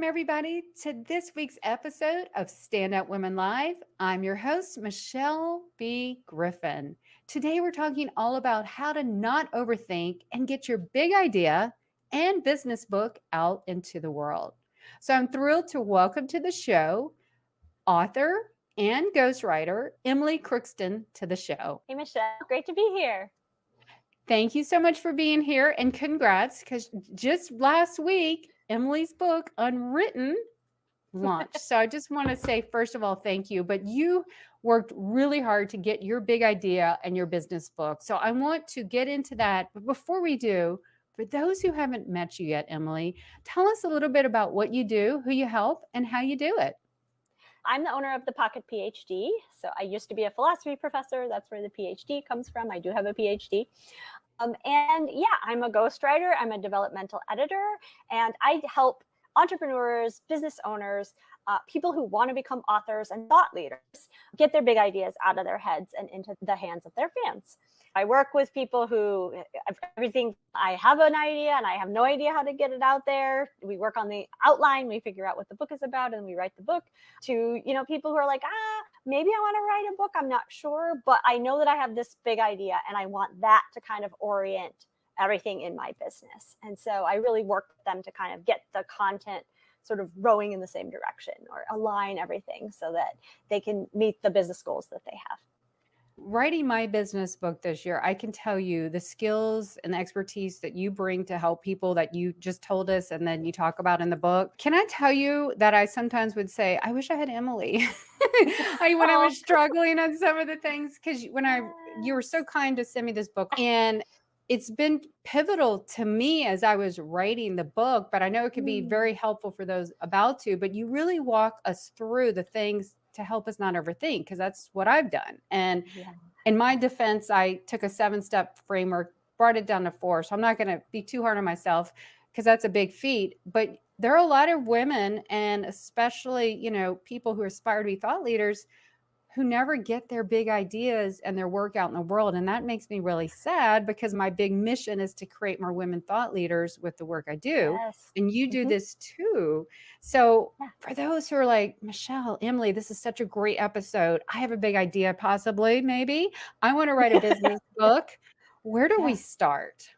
everybody, to this week's episode of Standout Women Live. I'm your host, Michelle B. Griffin. Today, we're talking all about how to not overthink and get your big idea and business book out into the world. So, I'm thrilled to welcome to the show author and ghostwriter Emily Crookston to the show. Hey, Michelle. Great to be here. Thank you so much for being here and congrats because just last week, Emily's book, Unwritten, launched. So I just want to say, first of all, thank you. But you worked really hard to get your big idea and your business book. So I want to get into that. But before we do, for those who haven't met you yet, Emily, tell us a little bit about what you do, who you help, and how you do it. I'm the owner of the Pocket PhD. So I used to be a philosophy professor. That's where the PhD comes from. I do have a PhD. And yeah, I'm a ghostwriter. I'm a developmental editor, and I help entrepreneurs, business owners, people who want to become authors and thought leaders get their big ideas out of their heads and into the hands of their fans. I work with people who I have an idea and I have no idea how to get it out there. We work on the outline, we figure out what the book is about, and we write the book. To, people who are like, maybe I want to write a book, I'm not sure, but I know that I have this big idea and I want that to kind of orient everything in my business. And so I really work with them to kind of get the content sort of rowing in the same direction or align everything so that they can meet the business goals that they have. Writing my business book this year, I can tell you the skills and the expertise that you bring to help people that you just told us and then you talk about in the book. Can I tell you that I sometimes would say, I wish I had Emily when I was struggling on some of the things, because you were so kind to send me this book, and it's been pivotal to me as I was writing the book, but I know it could be very helpful for those about to, but you really walk us through the things to help us not overthink, because that's what I've done. And in my defense, I took a 7-step framework, brought it down to 4. So I'm not going to be too hard on myself because that's a big feat. But there are a lot of women, and especially, people who aspire to be thought leaders, who never get their big ideas and their work out in the world. And that makes me really sad, because my big mission is to create more women thought leaders with the work I do. Yes. And you do this too. So for those who are like, Michelle, Emily, this is such a great episode. I have a big idea, possibly, maybe. I want to write a business book. Where do we start?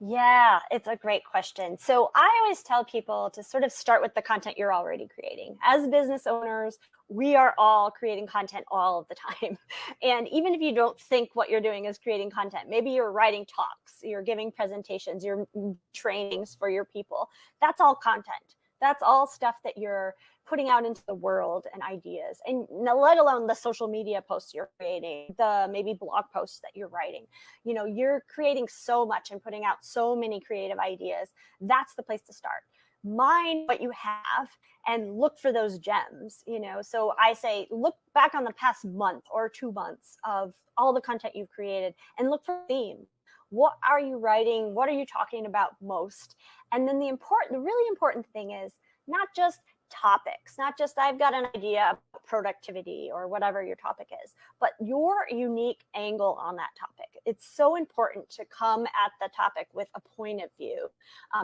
Yeah, it's a great question. So I always tell people to sort of start with the content you're already creating. As business owners, we are all creating content all of the time. And even if you don't think what you're doing is creating content, maybe you're writing talks, you're giving presentations, you're trainings for your people. That's all content. That's all stuff that you're putting out into the world and ideas, and let alone the social media posts you're creating, the maybe blog posts that you're writing. You're creating so much and putting out so many creative ideas. That's the place to start. Mind what you have and look for those gems. So I say, look back on the past month or 2 months of all the content you've created and look for a theme. What are you writing? What are you talking about most? And then the really important thing is not just topics, not just I've got an idea about productivity or whatever your topic is, but your unique angle on that topic. It's so important to come at the topic with a point of view,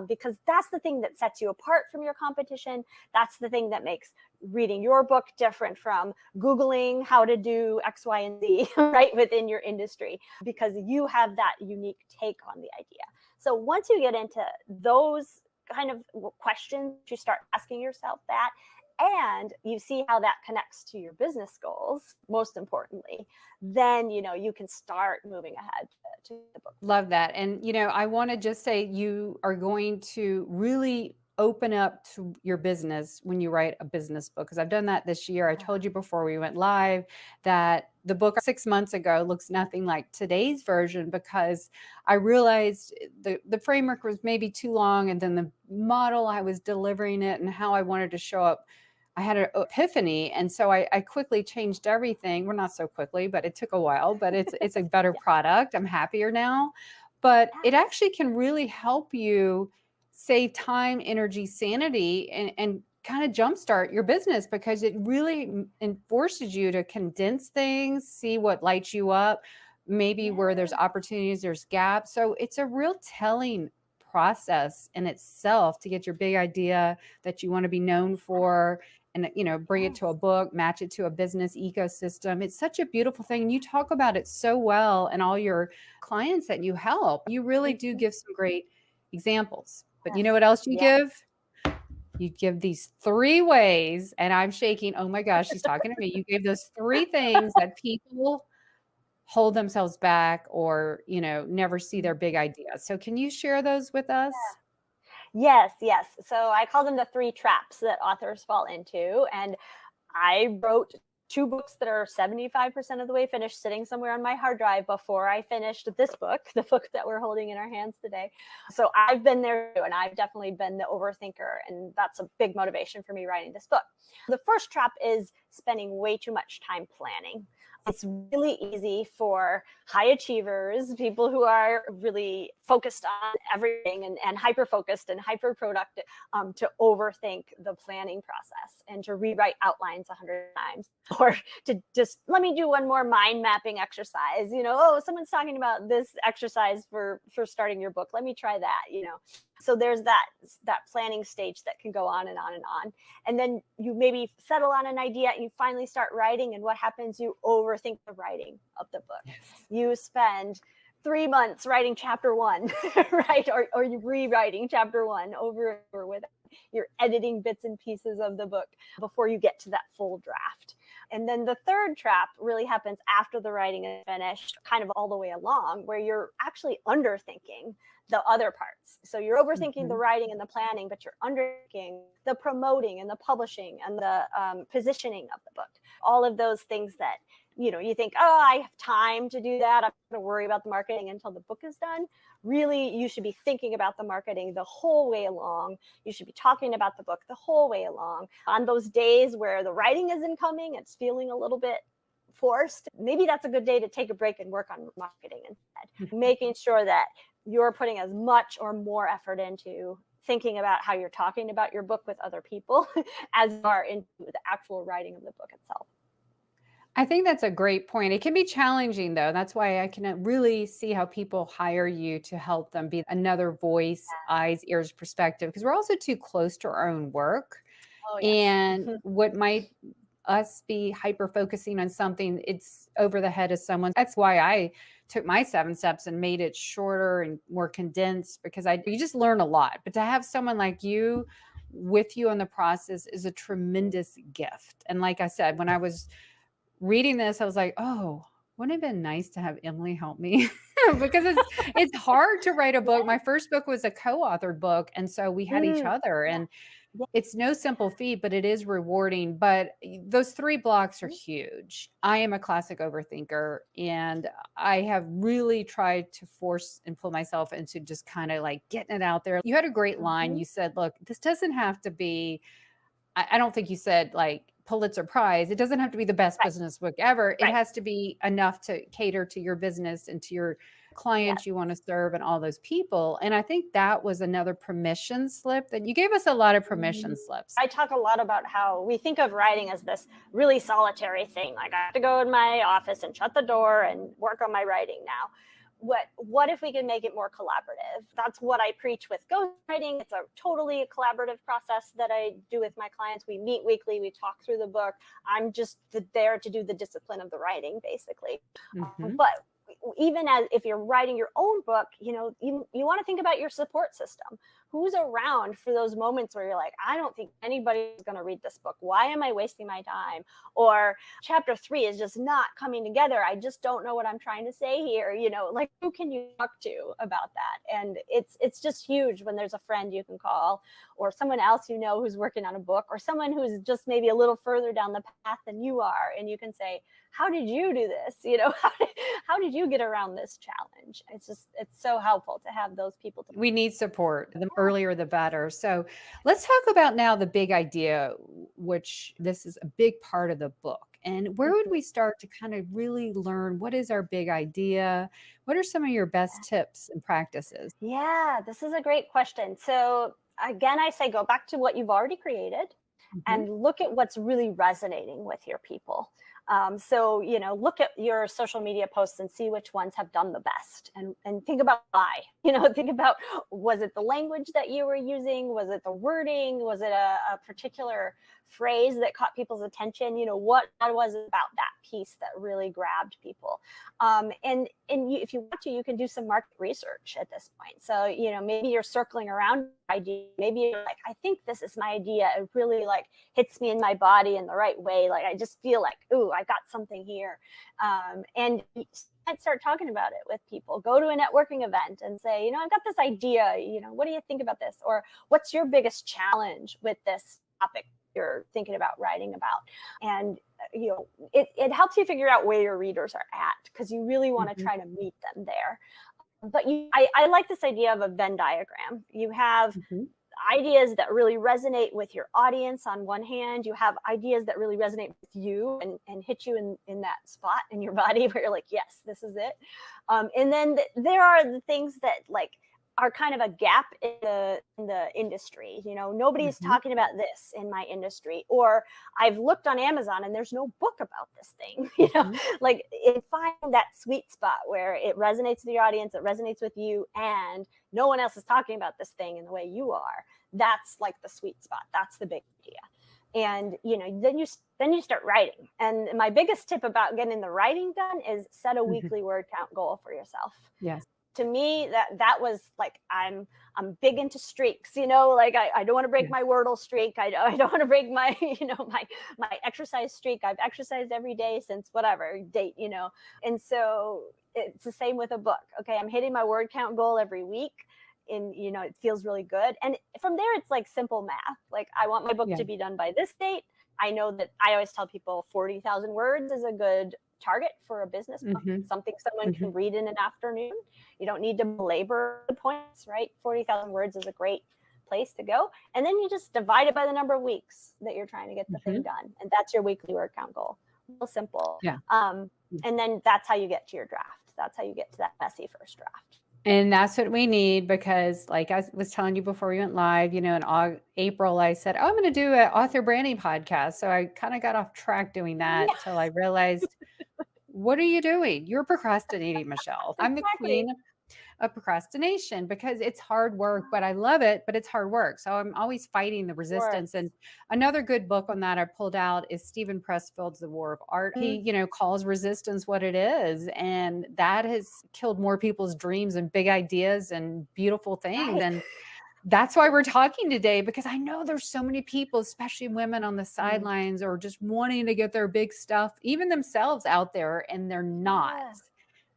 because that's the thing that sets you apart from your competition. That's the thing that makes reading your book different from Googling how to do X, Y, and Z, right, within your industry, because you have that unique take on the idea. So once you get into those kind of questions, you start asking yourself that, and you see how that connects to your business goals, most importantly, then you can start moving ahead to the book. Love that. And I want to just say, you are going to really open up to your business when you write a business book, because I've done that this year. I told you before we went live that the book 6 months ago looks nothing like today's version, because I realized the framework was maybe too long, and then the model I was delivering it and how I wanted to show up, I had an epiphany. And so I quickly changed everything. Well, not so quickly, but it took a while, but it's a better product. I'm happier now, but it actually can really help you save time, energy, sanity, and kind of jumpstart your business, because it really forces you to condense things, see what lights you up, maybe where there's opportunities, there's gaps. So it's a real telling process in itself to get your big idea that you want to be known for and, bring it to a Yes. book, match it to a business ecosystem. It's such a beautiful thing. And you talk about it so well and all your clients that you help. You really do Mhm. give some great examples. But you know Yes. what else you Yeah. give? You give these 3 ways, and I'm shaking. Oh my gosh, she's talking to me. You gave those 3 things that people hold themselves back or, never see their big ideas. So can you share those with us? Yes, yes. So I call them the three traps that authors fall into. And I wrote two books that are 75% of the way finished, sitting somewhere on my hard drive before I finished this book, the book that we're holding in our hands today. So I've been there too, and I've definitely been the overthinker. And that's a big motivation for me writing this book. The first trap is spending way too much time planning. It's really easy for high achievers, people who are really focused on everything and hyper focused and hyper productive, to overthink the planning process and to rewrite outlines 100 times, or to just let me do one more mind mapping exercise. Oh, someone's talking about this exercise for starting your book. Let me try that. So there's that planning stage that can go on and on and on. And then you maybe settle on an idea and you finally start writing. And what happens? You overthink the writing of the book. Yes. You spend 3 months writing chapter one, right? Or you rewriting chapter one over and over with. You're editing bits and pieces of the book before you get to that full draft. And then the third trap really happens after the writing is finished, kind of all the way along, where you're actually underthinking the other parts. So you're overthinking the Mhm. writing and the planning, but you're underthinking the promoting and the publishing and the positioning of the book. All of those things that you think, oh, I have time to do that. I'm going to worry about the marketing until the book is done. Really, you should be thinking about the marketing the whole way along. You should be talking about the book the whole way along. On those days where the writing isn't coming, it's feeling a little bit forced, maybe that's a good day to take a break and work on marketing instead. Making sure that you're putting as much or more effort into thinking about how you're talking about your book with other people as you are into the actual writing of the book itself. I think that's a great point. It can be challenging though. That's why I can really see how people hire you to help them be another voice, eyes, ears, perspective, because we're also too close to our own work. Oh, yes. And what might us be hyper focusing on something, it's over the head of someone. That's why I took my 7 steps and made it shorter and more condensed because you just learn a lot. But to have someone like you with you on the process is a tremendous gift. And like I said, when I was reading this, I was like, "Oh, wouldn't it have been nice to have Emily help me?" Because it's hard to write a book. My first book was a co-authored book, and so we had each Mm, other, yeah. and it's no simple feat, but it is rewarding. But those 3 blocks are Mhm. huge. I am a classic overthinker, and I have really tried to force and pull myself into just kinda, like, getting it out there. You had a great line. Mhm. You said, "Look, this doesn't have to be." I don't think you said like Pulitzer Prize. It doesn't have to be the best Right, business book ever. It right. has to be enough to cater to your business and to your clients Yes. you want to serve and all those people. And I think that was another permission slip that you gave us a lot of permission Mhm. slips. I talk a lot about how we think of writing as this really solitary thing. Like, I have to go in my office and shut the door and work on my writing now. What if we can make it more collaborative? That's what I preach with ghostwriting. It's a totally collaborative process that I do with my clients. We meet weekly, we talk through the book. I'm just there to do the discipline of the writing, basically. Mhm. But even as if you're writing your own book, you want to think about your support system. Who's around for those moments where you're like, I don't think anybody's going to read this book. Why am I wasting my time? Or chapter 3 is just not coming together. I just don't know what I'm trying to say here. Like, who can you talk to about that? And it's just huge when there's a friend you can call, or someone else who's working on a book, or someone who's just maybe a little further down the path than you are, and you can say, how did you do this? How did you get around this challenge? It's so helpful to have those people to. We need support. The earlier, the better. So let's talk about now the big idea, which this is a big part of the book. And where would we start to kind of really learn what is our big idea? What are some of your best tips and practices? Yeah, this is a great question. So again, I say go back to what you've already created Mhm. and look at what's really resonating with your people. So, look at your social media posts and see which ones have done the best, and think about why. Think about, was it the language that you were using? Was it the wording? Was it a particular phrase that caught people's attention? What was it about that piece that really grabbed people? If you want to, you can do some market research at this point. So, maybe you're circling around idea. Maybe you're like, I think this is my idea. It really like hits me in my body in the right way. Like, I just feel like, ooh, I got something here. And you might start talking about it with people. Go to a networking event and say, I've got this idea. What do you think about this? Or what's your biggest challenge with this topic you're thinking about writing about? And it helps you figure out where your readers are at, because you really want to try to meet them there. But I like this idea of a Venn diagram. You have ideas that really resonate with your audience on one hand. You have ideas that really resonate with you and hit you in that spot in your body where you're like, yes, this is it. And then there are the things that like are kind of a gap in the industry. Nobody's talking about this in my industry, or I've looked on Amazon and there's no book about this thing. Like, find that sweet spot where it resonates with your audience, it resonates with you, and no one else is talking about this thing in the way you are. That's like the sweet spot. That's the big idea. And then you start writing. And my biggest tip about getting the writing done is set a weekly word count goal for yourself. Yes. To me, that was like, I'm big into streaks, like I don't want to break my Wordle streak. I don't want to break my, my exercise streak. I've exercised every day since whatever date, and so it's the same with a book. Okay, I'm hitting my word count goal every week, and it feels really good. And from there, it's like simple math. Like, I want my book to be done by this date. I know that I always tell people 40,000 words is a good target for a business book, something someone can read in an afternoon. You don't need to belabor the points, right? 40,000 words is a great place to go. And then you just divide it by the number of weeks that you're trying to get the thing done. And that's your weekly word count goal. Real simple. Yeah. And then that's how you get to your draft. That's how you get to that messy first draft. And that's what we need, because like I was telling you before we went live, in April, I said, I'm going to do an author branding podcast. So I kind of got off track doing that till I realized, what are you doing? You're procrastinating, Michelle. I'm the queen of procrastination, because it's hard work, but I love it, but it's hard work. So I'm always fighting the resistance. And another good book on that I pulled out is Stephen Pressfield's The War of Art. He, calls resistance what it is. And that has killed more people's dreams and big ideas and beautiful things. And that's why we're talking today, because I know there's so many people, especially women on the sidelines, or just wanting to get their big stuff, even themselves, out there, and they're not.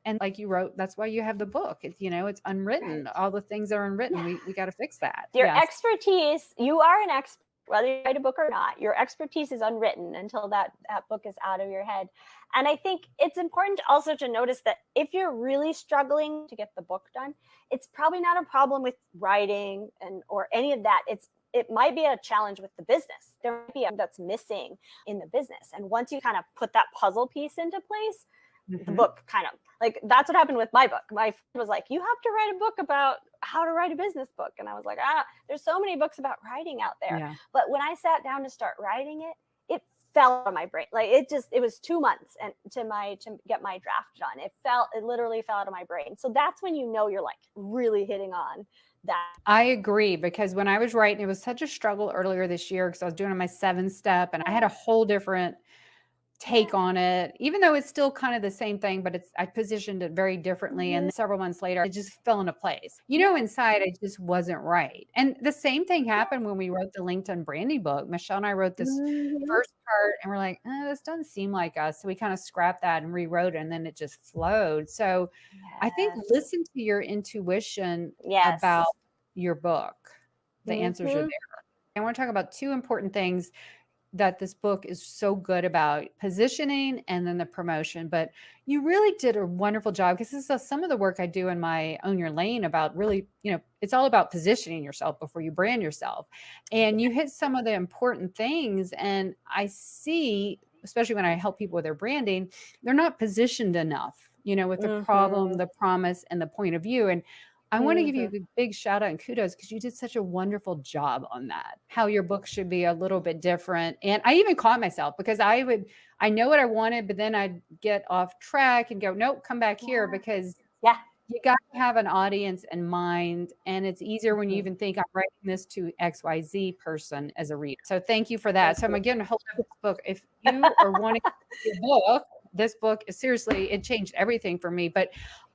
And like you wrote, that's why you have the book. It's, it's unwritten. All the things that are unwritten. We got to fix that. Your expertise, you are an expert, whether you write a book or not. Your expertise is unwritten until that book is out of your head. And I think it's important also to notice that if you're really struggling to get the book done, it's probably not a problem with writing or any of that. It might be a challenge with the business. There might be that's missing in the business. And once you kind of put that puzzle piece into place, the book kind of, like, that's what happened with my book. My friend was like, you have to write a book about how to write a business book. And I was like, there's so many books about writing out there. Yeah. But when I sat down to start writing it fell out of my brain. Like, it was 2 months and to get my draft done. It literally fell out of my brain. So that's when you're like really hitting on that. I agree, because when I was writing, it was such a struggle earlier this year, because I was doing my 7-step and I had a whole different take on it, even though it's still kind of the same thing, but I positioned it very differently. And several months later, it just fell into place. Inside, it just wasn't right. And the same thing happened when we wrote the LinkedIn branding book. Michelle and I wrote this first part, and we're like, this doesn't seem like us. So we kind of scrapped that and rewrote it, and then it just flowed. So I think listen to your intuition about your book. The answers are there. I want to talk about 2 important things that this book is so good about: positioning and then the promotion. But you really did a wonderful job, because this is some of the work I do in my Own Your Lane about really, it's all about positioning yourself before you brand yourself. And you hit some of the important things. And I see, especially when I help people with their branding, they're not positioned enough, with the problem, the promise, and the point of view. And I want to give you Mhm. a big shout out and kudos because you did such a wonderful job on that. How your book should be a little bit different. And I even caught myself because I know what I wanted, but then I'd get off track and go, nope, come back here Yeah. because Yeah. you got to have an audience in mind. And it's easier when you Mhm. even think I'm writing this to XYZ person as a reader. So thank you for that. Thank So I'm you. again hold up this book. If you are wanting your book, this book is seriously, it changed everything for me. But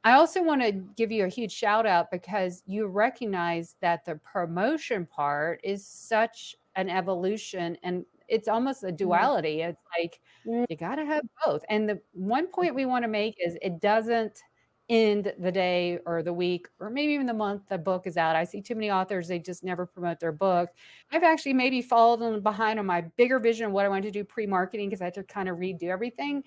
I also want to give you a huge shout out because you recognize that the promotion part is such an evolution and it's almost a Mm. duality. It's like Mm. you got to have both. And the one point we want to make is it doesn't end the day or the week or maybe even the month the book is out. I see too many authors, they just never promote their book. I've actually maybe fallen behind on my bigger vision of what I wanted to do pre-marketing because I had to kind of redo everything.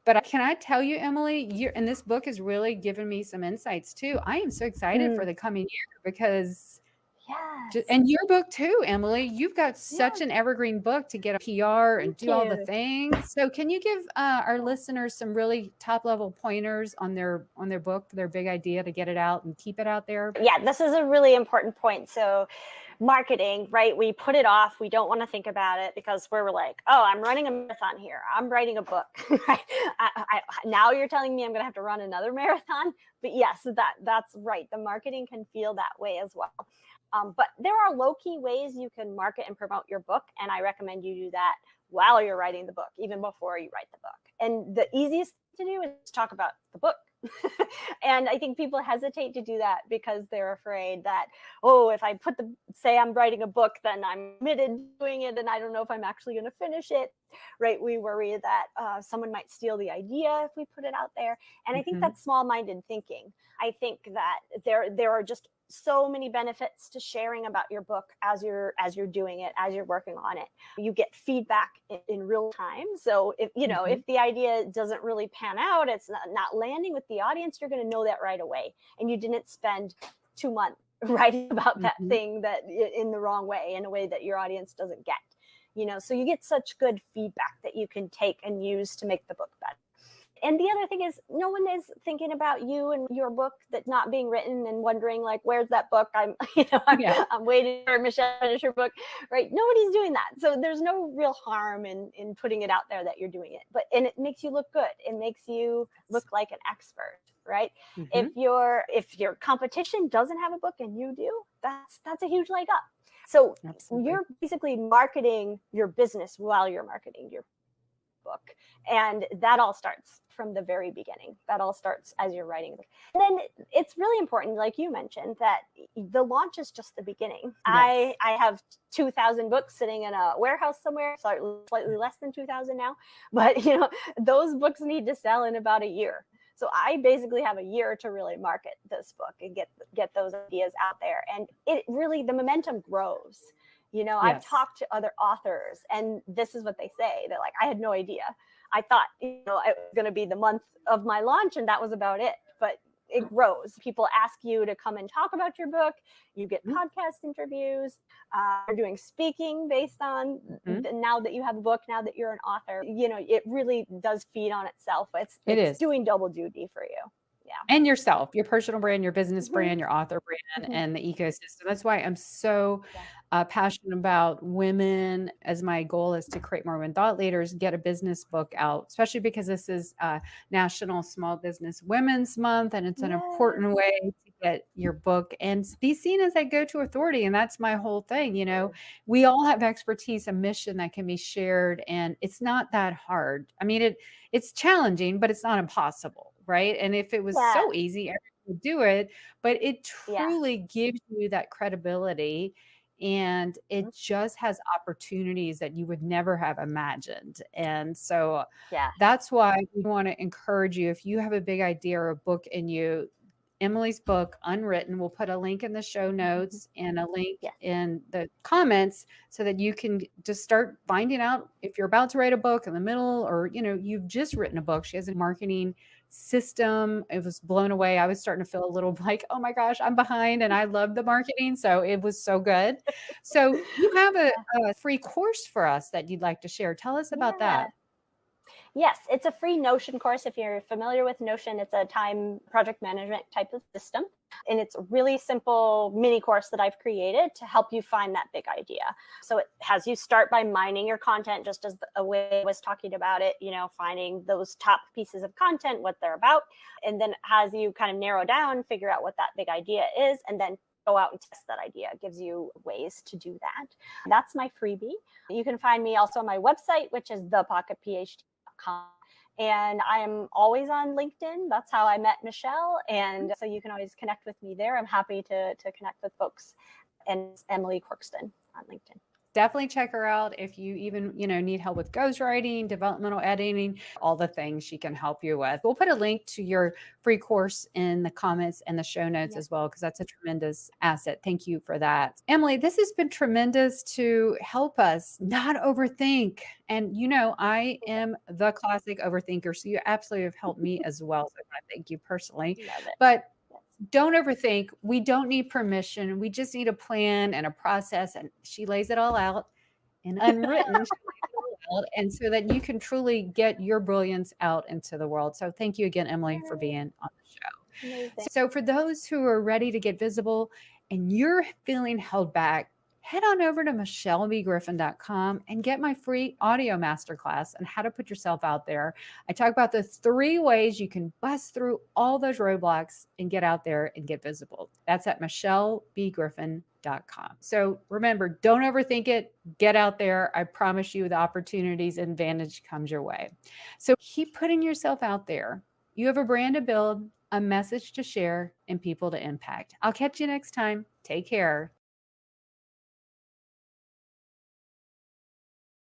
But can I tell you, Emily, and this book has really given me some insights too. I am so excited for Mm. the coming year because Yes. and your book too, Emily. You've got such Yeah. an evergreen book to get a PR and Thank do all the you. things. So can you give our listeners some really top level pointers on their book, their big idea to get it out and keep it out there? Yeah, this is a really important point. So, marketing, right? We put it off. We don't want to think about it because we're like, oh, I'm running a marathon here. I'm writing a book. Right? Now you're telling me I'm going to have to run another marathon. But yes, that's right. The marketing can feel that way as well. But there are low key ways you can market and promote your book. And I recommend you do that while you're writing the book, even before you write the book. And the easiest thing to do is talk about the book. And I think people hesitate to do that because they're afraid that, oh, if I say I'm writing a book, then I'm committed to doing it and I don't know if I'm actually going to finish it, right? We worry that someone might steal the idea if we put it out there. And I think Mhm. that's small-minded thinking. I think that there are just so many benefits to sharing about your book as you're doing it, as you're working on it. You get feedback in real time. So if Mhm. if the idea doesn't really pan out, it's not landing with the audience, you're going to know that right away. And you didn't spend 2 months writing about that Mhm. thing that in the wrong way, in a way that your audience doesn't get. So you get such good feedback that you can take and use to make the book better. And the other thing is, no one is thinking about you and your book that's not being written and wondering like, where's that book? I'm Yeah. I'm waiting for Michelle to finish her book, right? Nobody's doing that. So there's no real harm in putting it out there that you're doing it. And it makes you look good. It makes you look like an expert, right? Mhm. If your competition doesn't have a book and you do, that's a huge leg up. So Absolutely. you're basically marketing your business while you're marketing your book. And that all starts from the very beginning. That all starts as you're writing the book. And then it's really important, like you mentioned, that the launch is just the beginning. Yes. I have 2,000 books sitting in a warehouse somewhere, slightly less than 2,000 now. But those books need to sell in about a year. So I basically have a year to really market this book and get those ideas out there. And it really, the momentum grows. I've Yes. talked to other authors and this is what they say. They're like, I had no idea. I thought, it was going to be the month of my launch and that was about it. But it grows. People ask you to come and talk about your book. You get Mhm. podcast interviews. You're doing speaking based on Mhm. now that you have a book, now that you're an author. It really does feed on itself. It's It it's is. doing double duty for you. Yeah. And yourself, your personal brand, your business Mhm. brand, your author brand, Mhm. and the ecosystem. That's why I'm so Yeah. passionate about women, as my goal is to create more women thought leaders, get a business book out, especially because this is National Small Business Women's Month, and it's an important Yes. way to get your book and be seen as a go-to authority. And that's my whole thing. We all have expertise, a mission that can be shared, and it's not that hard. I mean, it's challenging, but it's not impossible, right? And if it was Yeah. so easy, everyone would do it, but it Yeah. truly gives you that credibility and Mhm. it just has opportunities that you would never have imagined. And so Yeah. that's why we want to encourage you if you have a big idea or a book in you, Emily's book, Unwritten, we'll put a link in the show notes and a link Yes. in the comments so that you can just start finding out if you're about to write a book in the middle or, you've just written a book. She has a marketing system. It was blown away. I was starting to feel a little like, oh my gosh, I'm behind and I love the marketing. So it was so good. So you have a free course for us that you'd like to share. Tell us about Yeah. that. Yes, it's a free Notion course. If you're familiar with Notion, it's a time project management type of system. And it's a really simple mini course that I've created to help you find that big idea. So it has you start by mining your content, just as a way I was talking about it, finding those top pieces of content, what they're about, and then has you kind of narrow down, figure out what that big idea is, and then go out and test that idea. It gives you ways to do that. That's my freebie. You can find me also on my website, which is thepocketphd.com. And I am always on LinkedIn. That's how I met Michelle. And so you can always connect with me there. I'm happy to connect with folks. And Emily Crookston on LinkedIn. Definitely check her out if you even, need help with ghostwriting, developmental editing, all the things she can help you with. We'll put a link to your free course in the comments and the show notes as well, because that's a tremendous asset. Thank you for that. Emily, this has been tremendous to help us not overthink. And, I am the classic overthinker, so you absolutely have helped me as well. So I want to thank you personally. Love it. But don't overthink. We don't need permission. We just need a plan and a process. And she lays it all out in Unwritten. She lays it all out, and so that you can truly get your brilliance out into the world. So thank you again, Emily, for being on the show. Amazing. So for those who are ready to get visible and you're feeling held back, head on over to michellebgriffin.com and get my free audio masterclass on how to put yourself out there. I talk about the 3 ways you can bust through all those roadblocks and get out there and get visible. That's at michellebgriffin.com. So remember, don't overthink it. Get out there. I promise you the opportunities and advantage comes your way. So keep putting yourself out there. You have a brand to build, a message to share, and people to impact. I'll catch you next time. Take care.